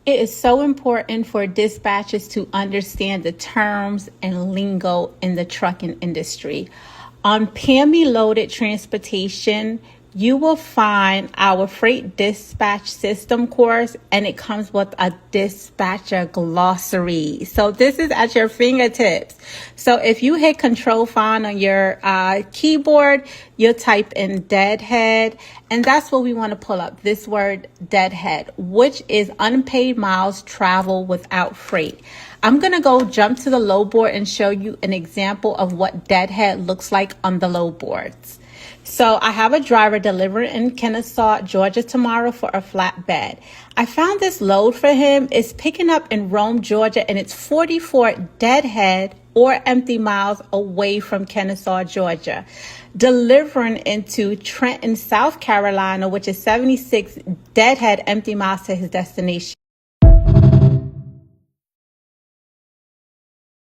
It is so important for dispatchers to understand the terms and lingo in the trucking industry. On PAMI Loaded Transportation, you will find our freight dispatch system course, and it comes with a dispatcher glossary. So this is at your fingertips. So if you hit Control-Find on your keyboard, you'll type in deadhead, and that's what we want to pull up, this word deadhead, which is unpaid miles traveled without freight. I'm going to go jump to the load board and show you an example of what deadhead looks like on the load boards. So I have a driver delivering in Kennesaw, Georgia tomorrow for a flatbed. I found this load for him. It's picking up in Rome, Georgia, and it's 44 deadhead or empty miles away from Kennesaw, Georgia. Delivering into Trenton, South Carolina, which is 76 deadhead empty miles to his destination.